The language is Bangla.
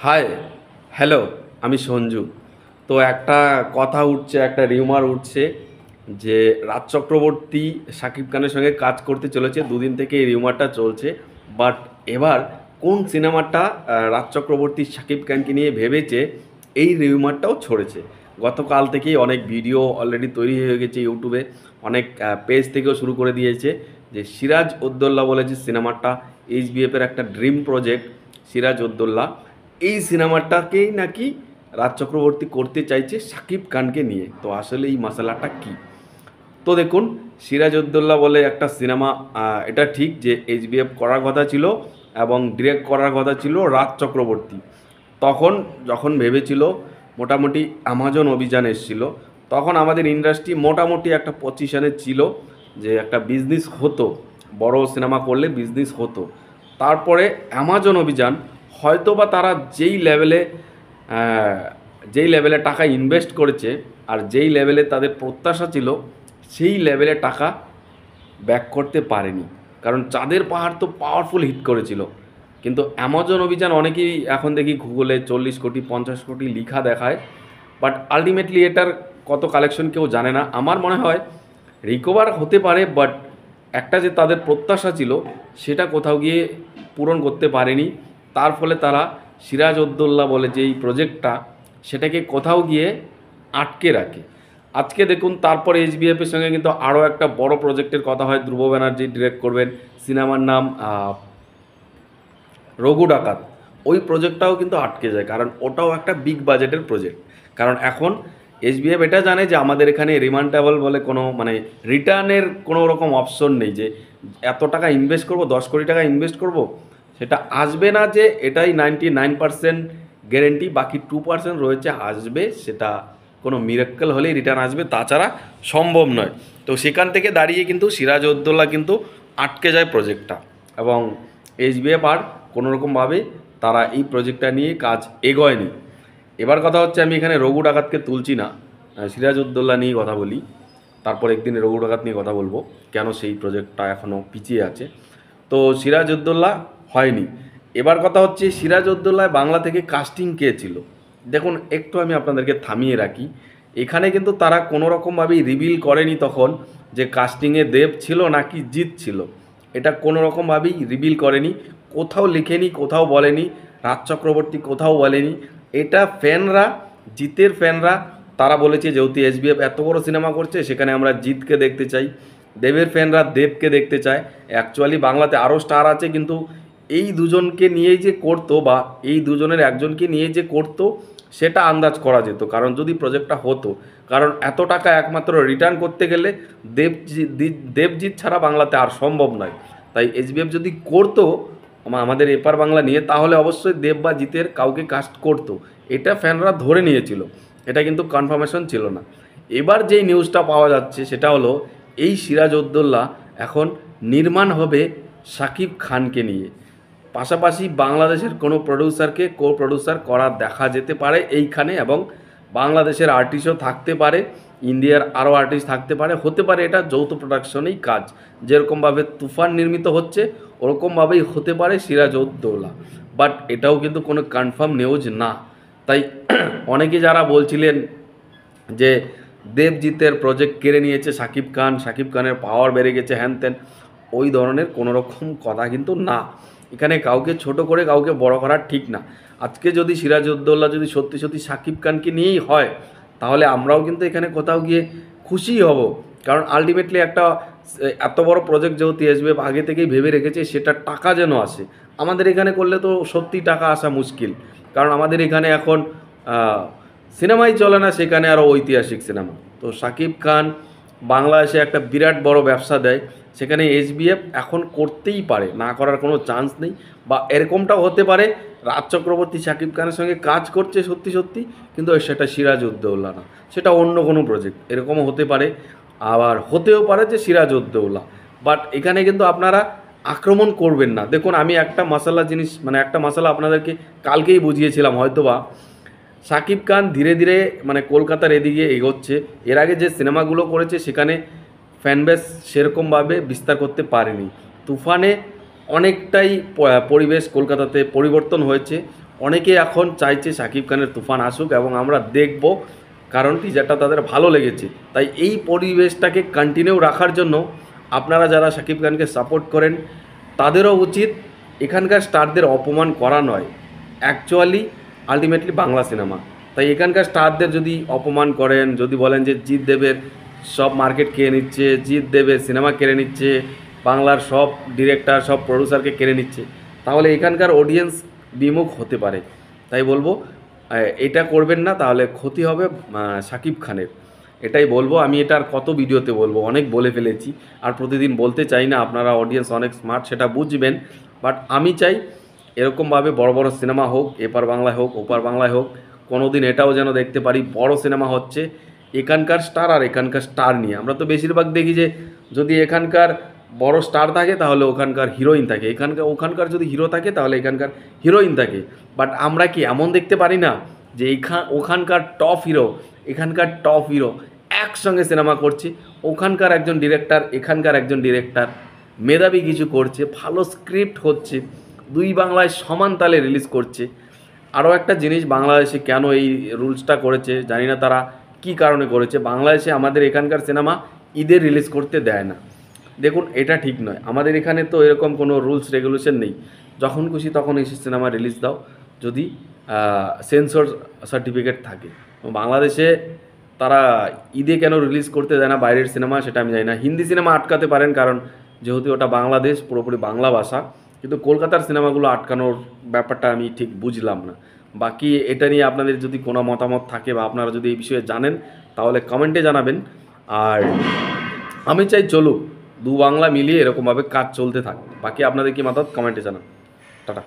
হাই, হ্যালো, আমি সঞ্জু। তো একটা কথা উঠছে, একটা রিউমার উঠছে যে রাজ চক্রবর্তী শাকিব খানের সঙ্গে কাজ করতে চলেছে। দুদিন থেকে এই রিউমারটা চলছে। বাট এবার কোন সিনেমাটা রাজ চক্রবর্তী শাকিব খানকে নিয়ে ভেবেছে, এই রিউমারটাও ছড়েছে। গতকাল থেকেই অনেক ভিডিও অলরেডি তৈরি হয়ে গেছে ইউটিউবে, অনেক পেজ থেকেও শুরু করে দিয়েছে যে সিরাজ উদ্দৌলা বলে যে সিনেমাটা এইচবিএফের একটা ড্রিম প্রজেক্ট, সিরাজ উদ্দৌলা, এই সিনেমাটাকেই নাকি রাজ চক্রবর্তী করতে চাইছে শাকিব খানকে নিয়ে। তো আসলে এই মশালাটা কী? তো দেখুন, সিরাজউদ্দৌলা বলে একটা সিনেমা, এটা ঠিক যে এইচবিএফ করার কথা ছিল এবং ডিরেক্ট করার কথা ছিল রাজ চক্রবর্তী। তখন যখন ভেবেছিল, মোটামুটি অ্যামাজন অভিযান এসেছিল, তখন আমাদের ইন্ডাস্ট্রি মোটামুটি একটা পজিশানে ছিল যে একটা বিজনেস হতো, বড় সিনেমা করলে বিজনেস হতো। তারপরে অ্যামাজন অভিযান, হয়তো বা তারা যেই লেভেলে টাকা ইনভেস্ট করেছে আর যেই লেভেলে তাদের প্রত্যাশা ছিল, সেই লেভেলে টাকা ব্যাক করতে পারেনি। কারণ চাঁদের পাহাড় তো পাওয়ারফুল হিট করেছিল, কিন্তু অ্যামাজন অভিযান অনেকেই এখন দেখি গুগলে 40 কোটি 50 কোটি লিখা দেখায়, বাট আলটিমেটলি এটার কত কালেকশন কেউ জানে না। আমার মনে হয় রিকভার হতে পারে, বাট একটা যে তাদের প্রত্যাশা ছিল সেটা কোথাও গিয়ে পূরণ করতে পারেনি। তার ফলে তারা সিরাজ উদ্দৌলা বলে যে এই প্রজেক্টটা, সেটাকে কোথাও গিয়ে আটকে রাখে। আজকে দেখুন, তারপরে এইচবিএফের সঙ্গে কিন্তু আরও একটা বড় প্রজেক্টের কথা হয়, ধ্রুব ব্যানার্জি ডিরেক্ট করবেন। সিনেমার নাম রঘু ডাকাত। ওই প্রজেক্টটাও কিন্তু আটকে যায়, কারণ ওটাও একটা বিগ বাজেটের প্রজেক্ট। কারণ এখন এইচবিএফ এটা জানে যে আমাদের এখানে রিমান্ডেবল বলে কোনো রিটার্নের কোনো রকম অপশন নেই, যে এত টাকা ইনভেস্ট করব, 10 কোটি টাকা ইনভেস্ট করব, সেটা আসবে না। যে এটাই 99% গ্যারেন্টি, বাকি 2% রয়েছে আসবে, সেটা কোনো মিরাক্কেল হলেই রিটার্ন আসবে, তাছাড়া সম্ভব নয়। তো সেখান থেকে দাঁড়িয়ে কিন্তু সিরাজ উদ্দৌলা কিন্তু আটকে যায় প্রজেক্টটা, এবং এইচবিএফ আর কোনোরকমভাবে তারা এই প্রজেক্টটা নিয়ে কাজ এগোয়নি। এবার কথা হচ্ছে, আমি এখানে রঘু ডাকাতকে তুলছি না, সিরাজ উদ্দৌলা নিয়ে কথা বলি। তারপর একদিন রঘু ডাকাত নিয়ে কথা বলবো, কেন সেই প্রজেক্টটা এখনও পিছিয়ে আছে। তো সিরাজ উদ্দৌলা হয়নি। এবার কথা হচ্ছে, সিরাজ উদ্দৌলায় বাংলা থেকে কাস্টিং কে ছিল? দেখুন, একটু আমি আপনাদেরকে থামিয়ে রাখি। এখানে কিন্তু তারা কোনো রকমভাবেই রিভিল করেনি তখন যে কাস্টিংয়ে দেব ছিল নাকি জিৎ ছিল। এটা কোনো রকমভাবেই রিভিল করেনি, কোথাও লিখেনি, কোথাও বলেনি, রাজ চক্রবর্তী কোথাও বলেনি। এটা ফ্যানরা, জিতের ফ্যানরা, তারা বলেছে যেহেতু এসবিএফ এত বড় সিনেমা করছে, সেখানে আমরা জিতকে দেখতে চাই। দেবের ফ্যানরা দেবকে দেখতে চায়। অ্যাকচুয়ালি বাংলাতে আরও স্টার আছে, কিন্তু এই দুজনকে নিয়েই যে করতো, বা এই দুজনের একজনকে নিয়ে যে করতো, সেটা আন্দাজ করা যেত, কারণ যদি প্রজেক্টটা হতো। কারণ এত টাকা একমাত্র রিটার্ন করতে গেলে দেবজিৎ ছাড়া বাংলাতে আর সম্ভব নয়। তাই এইচবিএফ যদি করতো আমাদের এপার বাংলা নিয়ে, তাহলে অবশ্যই দেব বা জিতের কাউকে কাস্ট করতো। এটা ফ্যানরা ধরে নিয়েছিল, এটা কিন্তু কনফার্মেশন ছিল না। এবার যেই নিউজটা পাওয়া যাচ্ছে সেটা হলো, এই সিরাজ উদ্দৌলা এখন নির্মাণ হবে শাকিব খানকে নিয়ে। পাশাপাশি বাংলাদেশের কোনো প্রডিউসারকে কো প্রডিউসার করা দেখা যেতে পারে এইখানে, এবং বাংলাদেশের আর্টিস্টও থাকতে পারে, ইন্ডিয়ার আরও আর্টিস্ট থাকতে পারে, হতে পারে এটা যৌথ প্রোডাকশনেই কাজ। যেরকমভাবে তুফান নির্মিত হচ্ছে, ওরকমভাবেই হতে পারে সিরাজ উদ্দৌলা। বাট এটাও কিন্তু কোনো কনফার্ম নিউজ না। তাই অনেকে যারা বলছিলেন যে দেবজিতের প্রজেক্ট কেড়ে নিয়েছে শাকিব খান, শাকিব খানের পাওয়ার বেড়ে গেছে, হ্যান ত্যান, ওই ধরনের কোনো রকম কথা কিন্তু না। এখানে কাউকে ছোট করে কাউকে বড় করা ঠিক না। আজকে যদি সিরাজ উদ্দৌলা যদি সত্যি সত্যি শাকিব খানকে নিয়েই হয়, তাহলে আমরাও কিন্তু এখানে কোথাও গিয়ে খুশিই হব। কারণ আলটিমেটলি একটা এত বড় প্রজেক্ট যেহেতু এসবিএফ আগে থেকেই ভেবে রেখেছে, সেটা টাকা যেন আসে। আমাদের এখানে করলে তো সত্যি টাকা আসা মুশকিল, কারণ আমাদের এখানে এখন সিনেমাই চলে না, সেখানে আরও ঐতিহাসিক সিনেমা। তো শাকিব খান বাংলাদেশে একটা বিরাট বড় ব্যবসা দেয়, সেখানে এইচবিএফ এখন করতেই পারে, না করার কোনো চান্স নেই। বা এরকমটাও হতে পারে, রাজ চক্রবর্তী শাকিব খানের সঙ্গে কাজ করছে সত্যি সত্যি, কিন্তু সেটা সিরাজ উদ্দৌলা না, সেটা অন্য কোনো প্রজেক্ট, এরকমও হতে পারে। আবার হতেও পারে যে সিরাজ উদ্দৌলা। বাট এখানে কিন্তু আপনারা আক্রমণ করবেন না। দেখুন, আমি একটা মশালা জিনিস, একটা মশালা আপনাদেরকে কালকেই বুঝিয়েছিলাম হয়তোবা। শাকিব খান ধীরে ধীরে কলকাতার এদিকে এগোচ্ছে। এর আগে যে সিনেমাগুলো করেছে সেখানে ফ্যানবেস সেরকমভাবে বিস্তার করতে পারেনি। তুফানে অনেকটাই পরিবেশ কলকাতাতে পরিবর্তন হয়েছে, অনেকে এখন চাইছে শাকিব খানের তুফান আসুক এবং আমরা দেখব, কারণ টিজারটা তাদের ভালো লেগেছে। তাই এই পরিবেশটাকে কন্টিনিউ রাখার জন্য আপনারা যারা শাকিব খানকে সাপোর্ট করেন তাদেরও উচিত এখানকার স্টারদের অপমান করা নয়। অ্যাকচুয়ালি আলটিমেটলি বাংলা সিনেমা, তাই এখানকার স্টারদের যদি অপমান করেন, যদি বলেন যে জিৎ দেবের সব মার্কেট কেড়ে নিচ্ছে, জিৎ দেবের সিনেমা কেড়ে নিচ্ছে, বাংলার সব ডিরেক্টর সব প্রডিউসারকে কেড়ে নিচ্ছে, তাহলে এখানকার অডিয়েন্স বিমুখ হতে পারে। তাই বলবো এটা করবেন না, তাহলে ক্ষতি হবে শাকিব খানের। এটাই বলবো আমি। এটা আর কত ভিডিওতে বলবো, অনেক বলে ফেলেছি, আর প্রতিদিন বলতে চাই না। আপনারা অডিয়েন্স অনেক স্মার্ট, সেটা বুঝবেন। বাট আমি চাই এরকমভাবে বড় বড় সিনেমা হোক, এপার বাংলায় হোক ওপার বাংলায় হোক, কোনো দিন এটাও যেন দেখতে পারি বড় সিনেমা হচ্ছে এখানকার স্টার আর এখানকার স্টার নিয়ে। আমরা তো বেশিরভাগ দেখি যে যদি এখানকার বড় স্টার থাকে তাহলে ওখানকার হিরোইন থাকে, ওখানকার যদি হিরো থাকে তাহলে এখানকার হিরোইন থাকে। বাট আমরা কি এমন দেখতে পারি না যে ওখানকার টপ হিরো এখানকার টপ হিরো একসঙ্গে সিনেমা করছে, ওখানকার একজন ডিরেক্টর এখানকার একজন ডিরেক্টর মেধাবী কিছু করছে, ভালো স্ক্রিপ্ট হচ্ছে, দুই বাংলায় সমান তালে রিলিজ করছে। আরও একটা জিনিস, বাংলাদেশে কেন এই রুলসটা করেছে জানি না তারা কী কারণে করেছে। বাংলাদেশে আমাদের এখানকার সিনেমা ঈদের রিলিজ করতে দেয় না। দেখুন এটা ঠিক নয়। আমাদের এখানে তো এরকম কোনো রুলস রেগুলেশন নেই, যখন খুশি তখন এসে সিনেমা রিলিজ দাও, যদি সেন্সর সার্টিফিকেট থাকে। বাংলাদেশে তারা ঈদে কেন রিলিজ করতে দেয় না বাইরের সিনেমা, সেটা আমি জানি না। হিন্দি সিনেমা আটকাতে পারেন, কারণ যেহেতু ওটা বাংলাদেশ, পুরোপুরি বাংলা ভাষা। কিন্তু কলকাতার সিনেমাগুলো আটকানোর ব্যাপারটা আমি ঠিক বুঝলাম না। বাকি এটা নিয়ে আপনাদের যদি কোনো মতামত থাকে বা আপনারা যদি এই বিষয়ে জানেন তাহলে কমেন্টে জানাবেন। আর আমি চাই চলুক, দু বাংলা মিলিয়ে এরকমভাবে কাজ চলতে থাক। বাকি আপনাদের কি মতামত কমেন্টে জানান। টাটা।